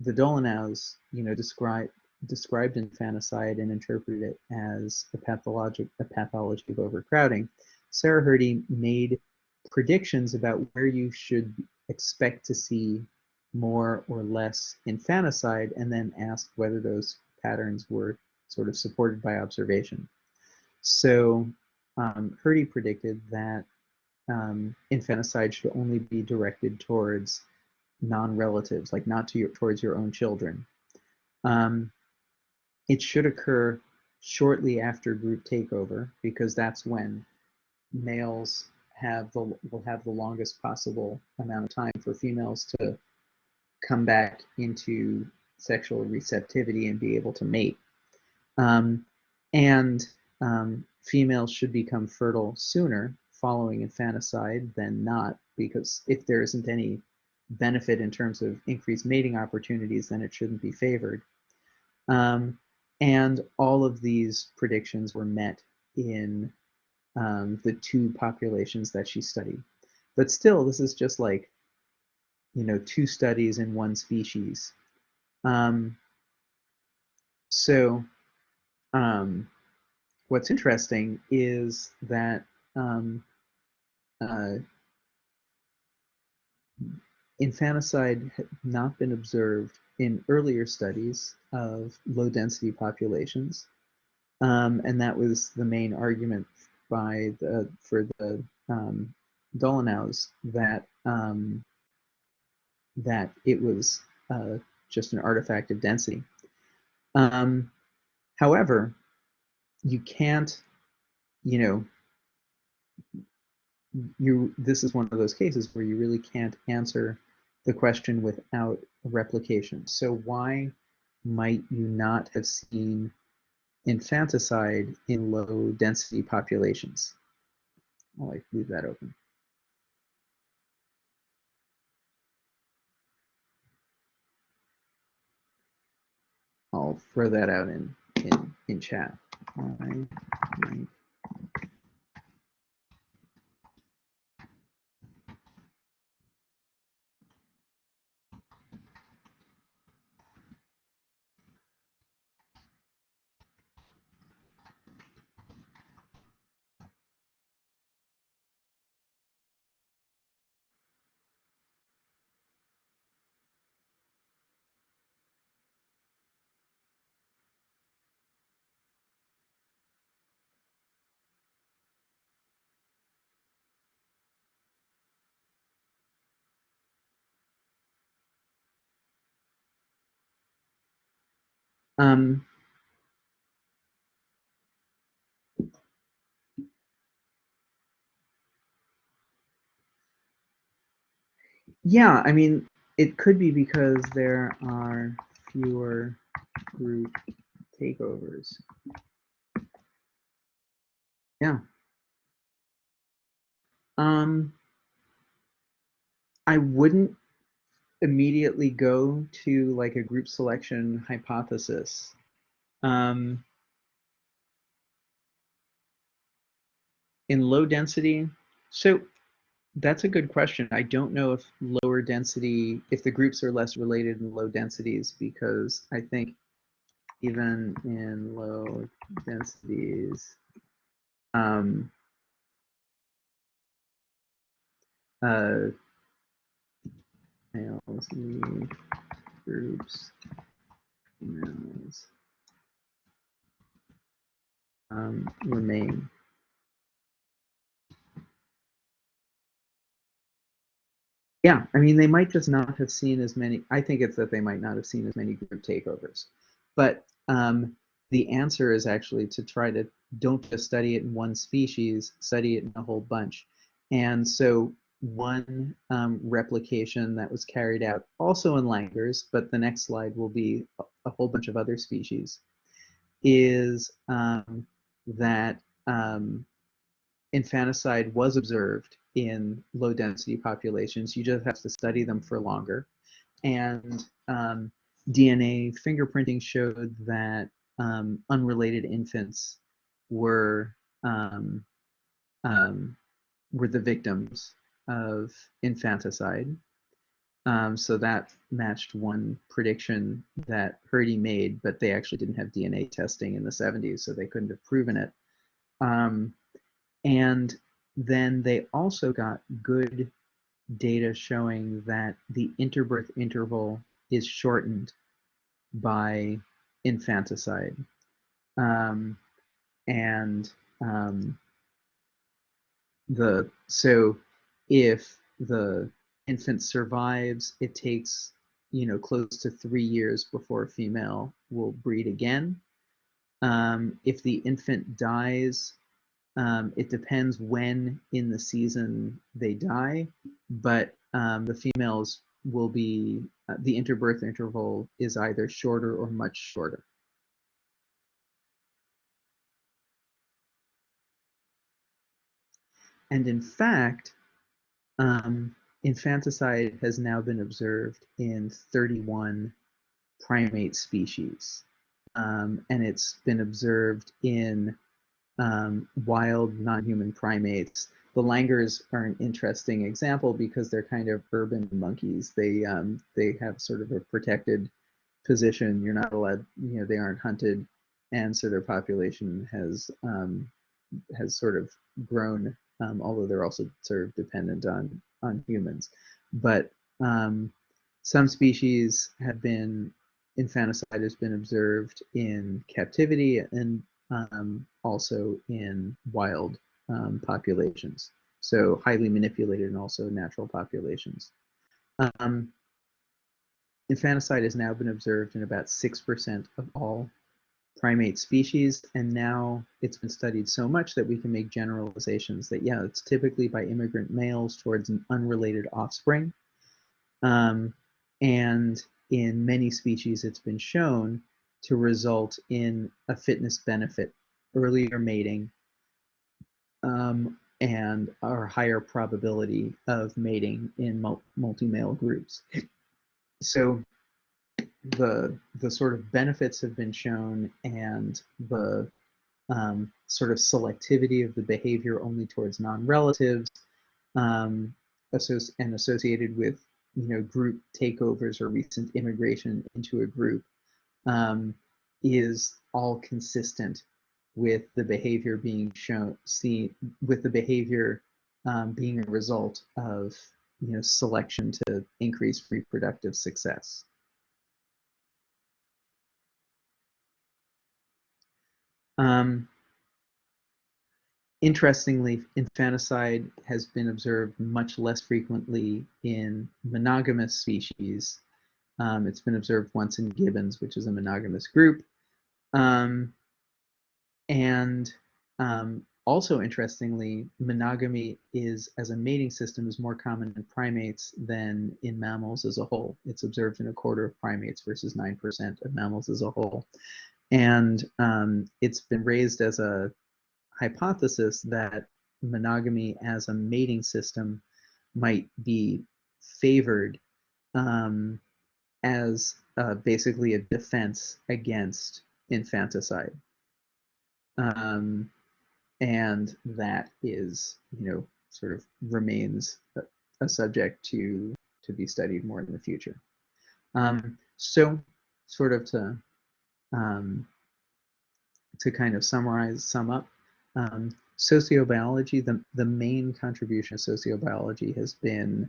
the Dolinows, described infanticide and interpreted it as a pathology of overcrowding. Sarah Hrdy made predictions about where you should expect to see more or less infanticide, and then asked whether those patterns were sort of supported by observation. So Hrdy predicted that infanticide should only be directed towards non-relatives, like not towards your own children. Um, it should occur shortly after group takeover because that's when males will have the longest possible amount of time for females to come back into sexual receptivity and be able to mate. Um, and females should become fertile sooner following infanticide than not, because if there isn't any benefit in terms of increased mating opportunities, then it shouldn't be favored. Um, and all of these predictions were met in the two populations that she studied. But still, this is just like, two studies in one species. Um, so um, what's interesting is that um, uh, infanticide had not been observed in earlier studies of low density populations. And that was the main argument for the Dolonaus that it was just an artifact of density. Um, however, you can't, you know, this is one of those cases where you really can't answer the question without a replication. So why might you not have seen infanticide in low density populations? I'll leave that open. I'll throw that out in chat. Why might um, yeah, I mean, it could be because there are fewer group takeovers. Yeah. Um, I wouldn't immediately go to like a group selection hypothesis. Um, in low density, so that's a good question. I don't know if lower density, if the groups are less related in low densities, because I think even in low densities, um, uh, males leave groups, females remain. Yeah, I mean, they might just not have seen as many. I think it's that they might not have seen as many group takeovers. But the answer is actually to try to don't just study it in one species, study it in a whole bunch. And so one replication that was carried out also in langurs, but the next slide will be a whole bunch of other species, is that infanticide was observed in low density populations. You just have to study them for longer. And DNA fingerprinting showed that unrelated infants were um, um, were the victims of infanticide. So that matched one prediction that Hurdy made, but they actually didn't have DNA testing in the 70s, so they couldn't have proven it. Um, and then they also got good data showing that the interbirth interval is shortened by infanticide. Um, and so if the infant survives, it takes close to 3 years before a female will breed again. If the infant dies, it depends when in the season they die, but the females will be, the interbirth interval is either shorter or much shorter. And in fact, infanticide has now been observed in 31 primate species. And it's been observed in wild non-human primates. The langurs are an interesting example because they're kind of urban monkeys. They have sort of a protected position. You're not allowed, they aren't hunted, and so their population has sort of grown, although they're also sort of dependent on humans. But some species have been infanticide has been observed in captivity and also in wild populations. So highly manipulated and also natural populations. Um, Infanticide has now been observed in about 6% of all primate species, and now it's been studied so much that we can make generalizations that, yeah, it's typically by immigrant males towards an unrelated offspring. And in many species, it's been shown to result in a fitness benefit, earlier mating, and a higher probability of mating in multi-male groups. So the sort of benefits have been shown, and the sort of selectivity of the behavior only towards non-relatives, and associated with group takeovers or recent immigration into a group, is all consistent with the behavior being with the behavior being a result of selection to increase reproductive success. Um, Interestingly, infanticide has been observed much less frequently in monogamous species. It's been observed once in gibbons, which is a monogamous group. Um, and also interestingly, monogamy as a mating system is more common in primates than in mammals as a whole. It's observed in a quarter of primates versus 9% of mammals as a whole. And it's been raised as a hypothesis that monogamy as a mating system might be favored as basically a defense against infanticide. And that is, sort of remains a subject to be studied more in the future. So sort of to kind of sum up, sociobiology, the main contribution of sociobiology has been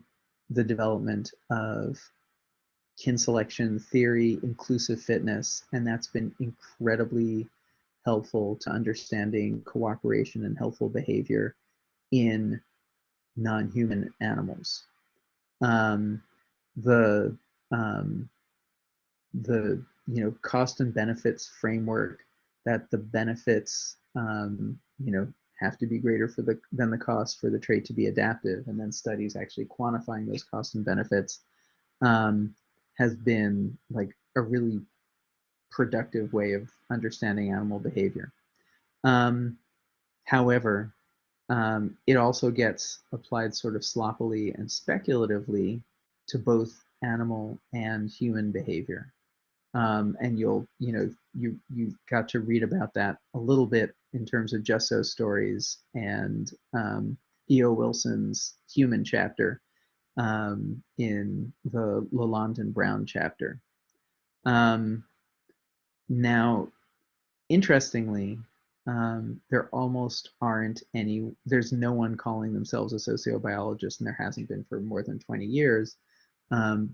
the development of kin selection theory, inclusive fitness, and that's been incredibly helpful to understanding cooperation and helpful behavior in non-human animals. Um, the um, the cost and benefits framework, that the benefits have to be greater than the cost for the trait to be adaptive, and then studies actually quantifying those costs and benefits has been like a really productive way of understanding animal behavior. However, it also gets applied sort of sloppily and speculatively to both animal and human behavior. And you got to read about that a little bit in terms of Just So stories and E.O. Wilson's human chapter in the Lalonde and Brown chapter. Now, interestingly, there almost aren't any, there's no one calling themselves a sociobiologist, and there hasn't been for more than 20 years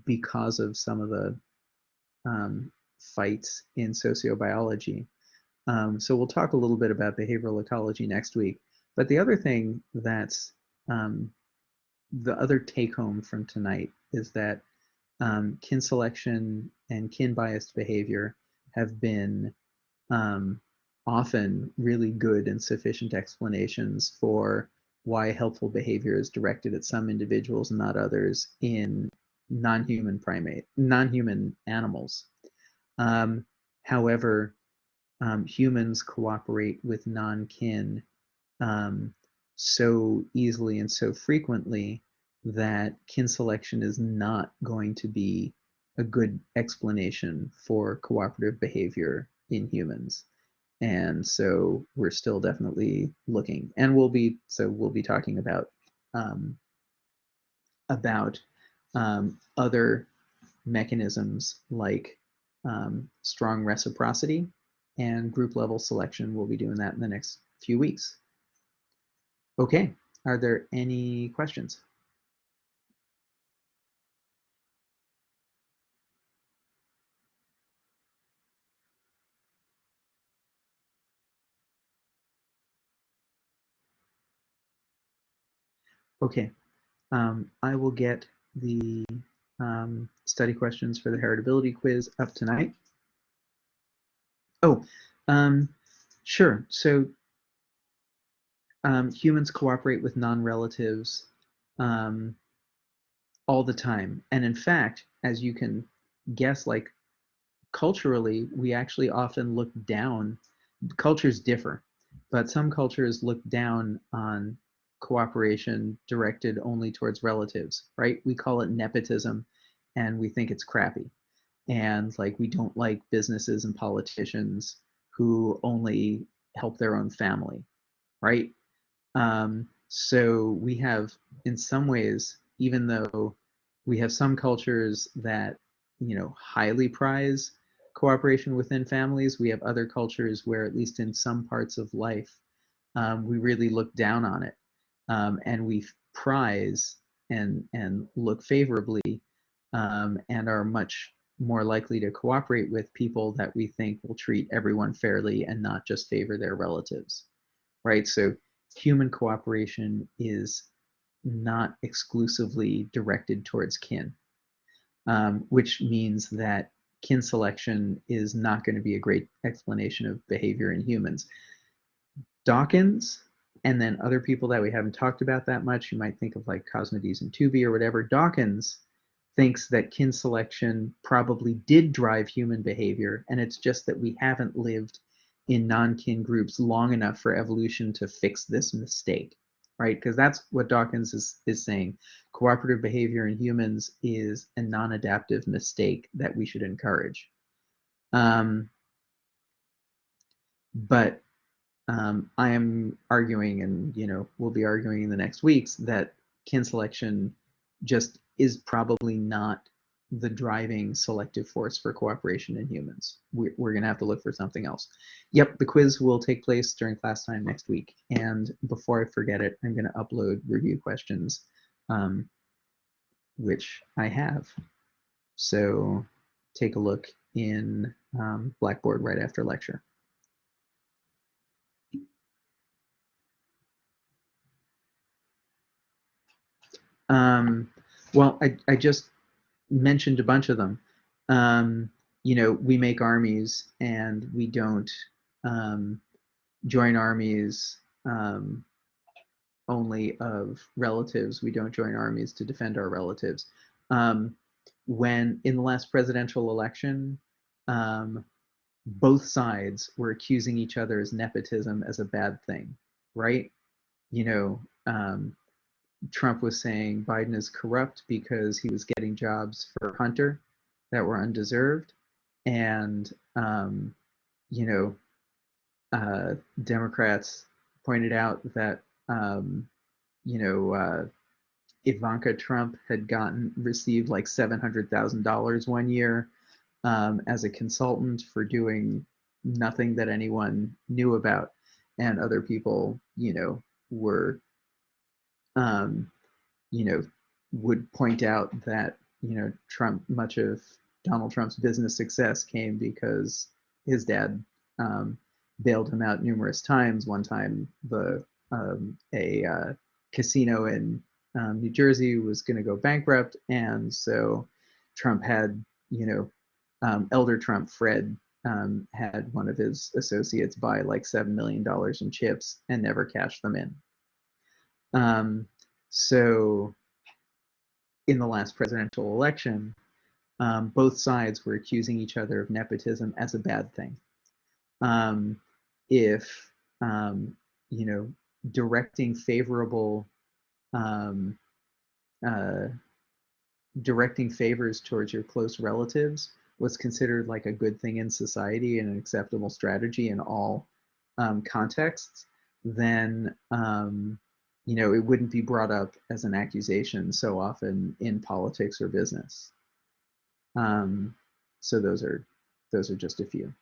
because of some of the fights in sociobiology. So we'll talk a little bit about behavioral ecology next week. But the other thing that's the other take home from tonight is that kin selection and kin biased behavior have been often really good and sufficient explanations for why helpful behavior is directed at some individuals and not others in non-human animals. However, humans cooperate with non-kin so easily and so frequently that kin selection is not going to be a good explanation for cooperative behavior in humans. And so we're still definitely looking, and we'll be talking um, about other mechanisms like strong reciprocity and group level selection. We'll be doing that in the next few weeks. Okay, are there any questions? Okay, I will get the study questions for the heritability quiz up tonight. Oh, um, sure. So humans cooperate with non-relatives um, all the time. And in fact, as you can guess, like culturally, we actually often look down. Cultures differ, but some cultures look down on cooperation directed only towards relatives, right? We call it nepotism and we think it's crappy. And like we don't like businesses and politicians who only help their own family, right? So we have, in some ways, even though we have some cultures that, highly prize cooperation within families, we have other cultures where, at least in some parts of life, we really look down on it, and we prize and look favorably, and are much more likely to cooperate with people that we think will treat everyone fairly and not just favor their relatives, right? So human cooperation is not exclusively directed towards kin, which means that kin selection is not going to be a great explanation of behavior in humans. Dawkins, and then other people that we haven't talked about that much, you might think of like Cosmides and Tooby or whatever. Dawkins thinks that kin selection probably did drive human behavior, and it's just that we haven't lived in non-kin groups long enough for evolution to fix this mistake, right? Because that's what Dawkins is saying. Cooperative behavior in humans is a non-adaptive mistake that we should encourage. Um, but I am arguing, and we'll be arguing in the next weeks, that kin selection just is probably not the driving selective force for cooperation in humans. We're going to have to look for something else. Yep, the quiz will take place during class time next week. And before I forget it, I'm going to upload review questions, um, which I have. So take a look in Blackboard right after lecture. Um, well, I just mentioned a bunch of them. Um, we make armies and we don't um, join armies only of relatives. We don't join armies to defend our relatives. Um, when in the last presidential election, um, both sides were accusing each other's nepotism as a bad thing, right? You know, Trump was saying Biden is corrupt because he was getting jobs for Hunter that were undeserved, and you know, Democrats pointed out that you know Ivanka Trump had received like $700,000 one year as a consultant for doing nothing that anyone knew about, and other people, were um, you know, would point out that, much of Donald Trump's business success came because his dad bailed him out numerous times. One time, a casino in New Jersey was going to go bankrupt, and so Trump had, elder Trump, Fred, had one of his associates buy like $7 million in chips and never cashed them in. So in the last presidential election, both sides were accusing each other of nepotism as a bad thing. Um, if you know, directing favorable um, uh, directing favors towards your close relatives was considered like a good thing in society and an acceptable strategy in all contexts, then it wouldn't be brought up as an accusation so often in politics or business. Um, so those are just a few.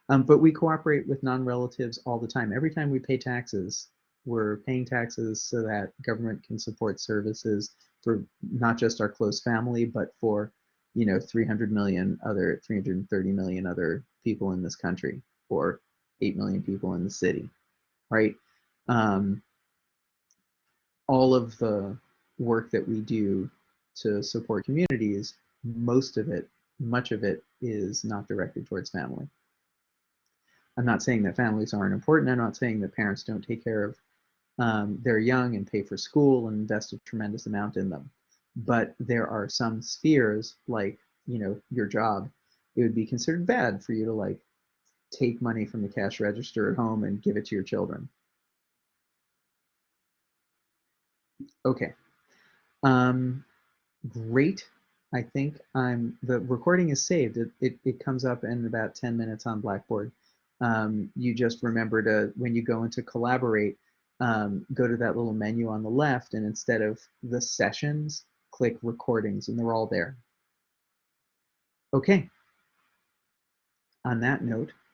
But we cooperate with non-relatives all the time. Every time we pay taxes, we're paying taxes so that government can support services for not just our close family, but for 330 million other people in this country, or 8 million people in the city, right? Um, all of the work that we do to support communities, much of it is not directed towards family. I'm not saying that families aren't important. I'm not saying that parents don't take care of their young and pay for school and invest a tremendous amount in them. But there are some spheres, like your job, it would be considered bad for you to like take money from the cash register at home and give it to your children. Okay. Um, Great. I think the recording is saved. It comes up in about 10 minutes on Blackboard. You just remember to, when you go into collaborate, go to that little menu on the left, and instead of the sessions, click recordings, and they're all there. Okay. On that note,